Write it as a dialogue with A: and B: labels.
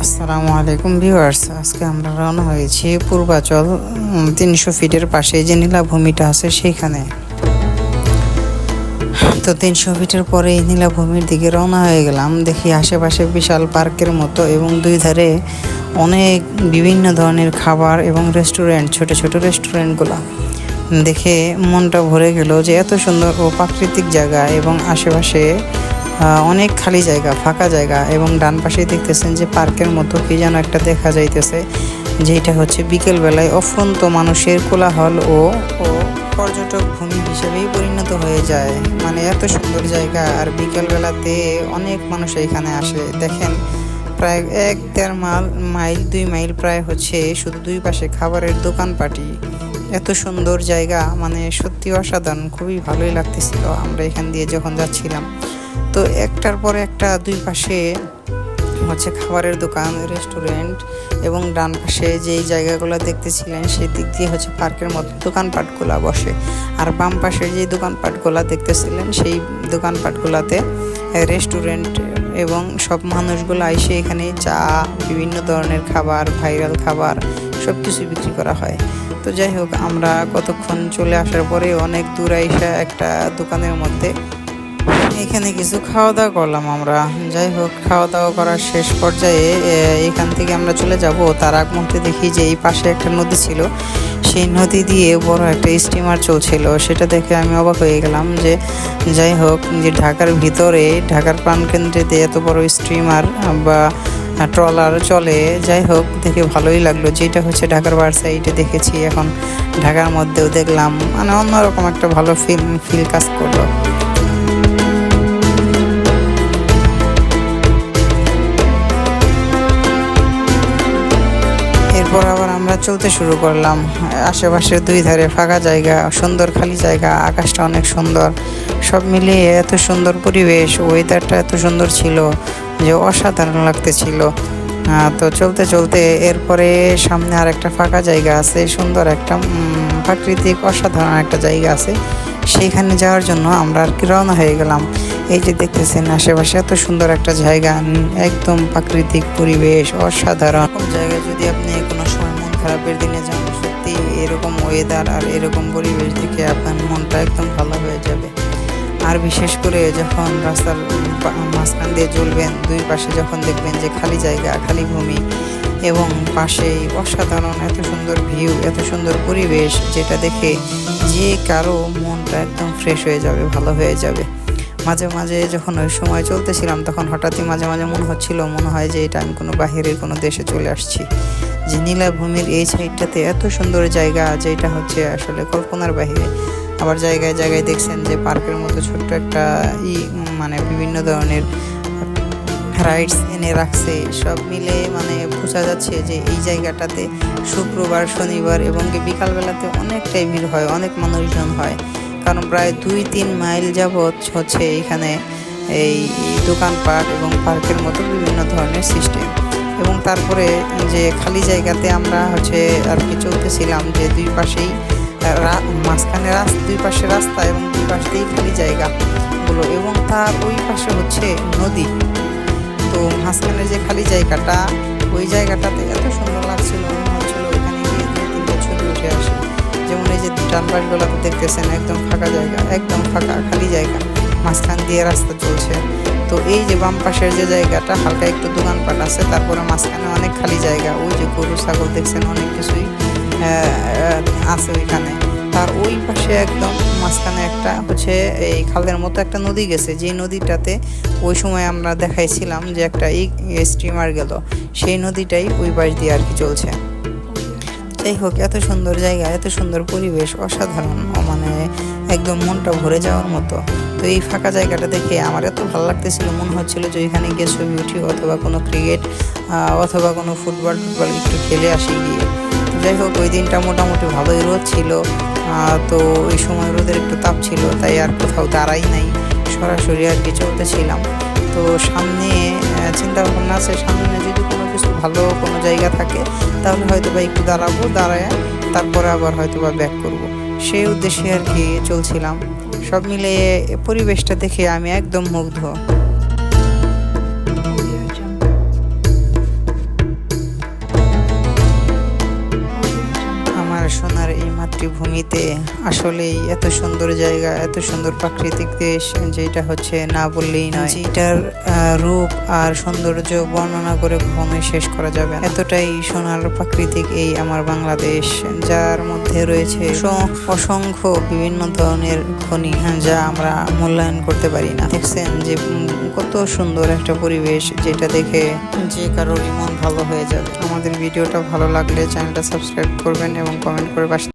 A: আসসালামু আলাইকুম ভিউয়ার্স, আজকে আমরা রওনা হয়েছি পূর্বাচল 300 ফিটের পাশে যে নীলাভূমিটা আছে সেইখানে। তো 300 ফিটের পরে এই নীলাভূমির দিকে রওনা হয়ে গেলাম। দেখি আশেপাশে বিশাল পার্কের মতো এবং দুই ধারে অনেক বিভিন্ন ধরনের খাবার এবং রেস্টুরেন্ট, ছোট ছোট রেস্টুরেন্টগুলো দেখে মনটা ভরে গেল যে এত সুন্দর ও প্রাকৃতিক জায়গা এবং আশেপাশে অনেক খালি জায়গা, ফাঁকা জায়গা এবং ডান পাশে দেখতেছেন যে পার্কের মতো কি যেন একটা দেখা যাইতেছে, যেটা হচ্ছে বিকেলবেলায় অফুরন্ত মানুষের কোলাহল ও পর্যটক ভূমি হিসেবেই পরিণত হয়ে যায়। মানে এত সুন্দর জায়গা, আর বিকেলবেলাতে অনেক মানুষ এখানে আসে। দেখেন প্রায় 1-1.5 মাইল 2 মাইল প্রায় হচ্ছে শুধু দুই পাশে খাবারের দোকানপাটি। এত সুন্দর জায়গা, মানে সত্যি অসাধারণ, খুবই ভালোই লাগতেছিল আমরা এখান দিয়ে যখন যাচ্ছিলাম। তো একটার পর একটা দুই পাশে হচ্ছে খাবারের দোকান, রেস্টুরেন্ট এবং ডান পাশে যেই জায়গাগুলো দেখতেছিলেন সেই দিক দিয়ে হচ্ছে পার্কের মতো দোকানপাটগুলো বসে, আর বাম পাশে যেই দোকানপাটগুলো দেখতেছিলেন সেই দোকানপাটগুলোতে রেস্টুরেন্ট এবং সব মানুষগুলো এসে এখানে চা, বিভিন্ন ধরনের খাবার, ভাইরাল খাবার সব কিছু বিক্রি করা হয়। তো যাই হোক, আমরা কতক্ষণ চলে আসার পরে অনেক দূর আইসা একটা দোকানের মধ্যে এখানে কিছু খাওয়া দাওয়া করলাম আমরা। যাই হোক, খাওয়া দাওয়া করার শেষ পর্যায়ে এখান থেকে আমরা চলে যাব। তার আগ মুহূর্তে দেখি যে এই পাশে একটা নদী ছিল, সেই নদী দিয়ে বড় একটা স্টিমার চলছিল। সেটা দেখে আমি অবাক হয়ে গেলাম যে যাই হোক, যে ঢাকার ভিতরে, ঢাকার প্রাণকেন্দ্রে এত বড় স্টিমার বা ট্রলার চলে। যাই হোক, দেখে ভালোই লাগলো। যেটা হচ্ছে ঢাকার বার সাইডে দেখেছি, এখন ঢাকার মধ্যেও দেখলাম, মানে অন্যরকম একটা ভালো ফিল কাজ করলো। এরপর আবার আমরা চলতে শুরু করলাম। আশেপাশের দুই ধারে ফাঁকা জায়গা, সুন্দর খালি জায়গা, আকাশটা অনেক সুন্দর, সব মিলিয়ে এত সুন্দর পরিবেশ, ওয়েদারটা এত সুন্দর ছিল যে অসাধারণ লাগতেছিল। তো চলতে চলতে এরপরে সামনে আর একটা ফাঁকা জায়গা আছে, সুন্দর একটা প্রাকৃতিক অসাধারণ একটা জায়গা আছে, সেইখানে যাওয়ার জন্য আমরা আর কি রওনা হয়ে গেলাম। এই যে দেখতেছেন আশেপাশে এত সুন্দর একটা জায়গা, একদম প্রাকৃতিক পরিবেশ, অসাধারণ জায়গায় যদি আপনি কোনো সময় মন খারাপের দিনে যান, সত্যি এরকম ওয়েদার আর এরকম পরিবেশ দেখে আপনার মনটা একদম ভালো হয়ে যাবে। আর বিশেষ করে যখন রাস্তার মাঝখান দিয়ে চলবেন, দুই পাশে যখন দেখবেন যে খালি জায়গা, খালি ভূমি এবং পাশেই অসাধারণ এত সুন্দর ভিউ, এত সুন্দর পরিবেশ, যেটা দেখে যে কারো মনটা একদম ফ্রেশ হয়ে যাবে, ভালো হয়ে যাবে। মাঝে মাঝে যখন ওই সময় চলতেছিলাম তখন হঠাৎই মাঝে মাঝে মনে হয় যে এটা আমি কোনো বাহিরের কোনো দেশে চলে আসছি। যে নীলাভূমির এই সাইডটাতে এত সুন্দর জায়গা, যেটা হচ্ছে আসলে কল্পনার বাহিরে। আবার জায়গায় জায়গায় দেখছেন যে পার্কের মতো ছোট্ট একটা মানে বিভিন্ন ধরনের রাইডস এনে রাখছে। সব মিলে মানে বোঝা যাচ্ছে যে এই জায়গাটাতে শুক্রবার, শনিবার এবং বিকালবেলাতে অনেকটাই ভিড় হয়, অনেক মানুষজন হয়। কারণ প্রায় 2-3 মাইল যাবৎ হচ্ছে এখানে এই দোকানপাট এবং পার্কের মতো বিভিন্ন ধরনের সিস্টেম। এবং তারপরে যে খালি জায়গাতে আমরা হচ্ছে আর কি চলতেছিলাম, যে দুই পাশেই মাঝখানে দুই পাশে রাস্তা এবং দুই পাশেই খালি জায়গাগুলো, এবং তার ওই পাশে হচ্ছে নদী। তো মাঝখানে যে খালি জায়গাটা, ওই জায়গাটাতে এত সুন্দর লাগছিল, মনে হচ্ছিল ওইখানে গিয়ে 2-3টা ছবি উঠে আসে। যেমন এই যে ডানপাশগুলোতে দেখতেছেন একদম ফাঁকা জায়গা, একদম ফাঁকা খালি জায়গা, মাঝখান দিয়ে রাস্তা চলছে। তো এই যে বাম পাশের যে জায়গাটা হালকা একটু দোকানপাট আছে, তারপরে মাঝখানে অনেক খালি জায়গা, ওই যে গরু ছাগল দেখছেন অনেক কিছুই আছে ওইখানে। তার ওই পাশে একদম মাঝখানে একটা হচ্ছে এই খালের মতো একটা নদী গেছে, যে নদীটাতে ওই সময় আমরা দেখাইছিলাম যে একটা স্টিমার গেল, সেই নদীটাই ওই পাশ দিয়ে আর কি চলছে। যাই হোক, এত সুন্দর জায়গা, এত সুন্দর পরিবেশ, অসাধারণ, মানে একদম মনটা ভরে যাওয়ার মতো। তো এই ফাঁকা জায়গাটা দেখে আমার এত ভালো লাগতেছিল, মনে হচ্ছিল যে এখানে গিয়ে ছবি উঠি, অথবা কোনো ক্রিকেট অথবা কোনো ফুটবল একটু খেলে আসি গিয়ে। যাই হোক, ওই দিনটা মোটামুটি ভালোই রোদ ছিল। তো ওই সময় রোদের একটু তাপ ছিল, তাই আর কোথাও দাঁড়াই নাই, সরাসরি আর কি চলতেছিলাম। তো সামনে চিন্তা ভাবনা আছে, সামনে যদি কোনো কিছু ভালো কোনো জায়গা থাকে তাহলে হয়তো বা একটু দাঁড়াবো, দাঁড়ায় তারপরে আবার হয়তো বা ব্যাক করবো, সেই উদ্দেশ্যে আর কি চলছিলাম। সব মিলিয়ে পরিবেশটা দেখে আমি একদম মুগ্ধ। একটি ভূমিতে আসলেই এত সুন্দর জায়গা, এত সুন্দর প্রাকৃতিক দেশ, যেটা হচ্ছে না বললেই নয়। যেটার রূপ আর সৌন্দর্য বর্ণনা করে কখনোই শেষ করা যাবে না। এতটাই সোনার প্রাকৃতিক এই আমার বাংলাদেশ, যার মধ্যে রয়েছে অসংখ্য বিভিন্ন ধরনের খনি, যা আমরা মূল্যায়ন করতে পারি না। দেখছেন যে কত সুন্দর একটা পরিবেশ, যেটা দেখে যে কারোরই মন ভালো হয়ে যাবে। আমাদের ভিডিওটা ভালো লাগলে চ্যানেলটা সাবস্ক্রাইব করবেন এবং কমেন্ট করে পাশে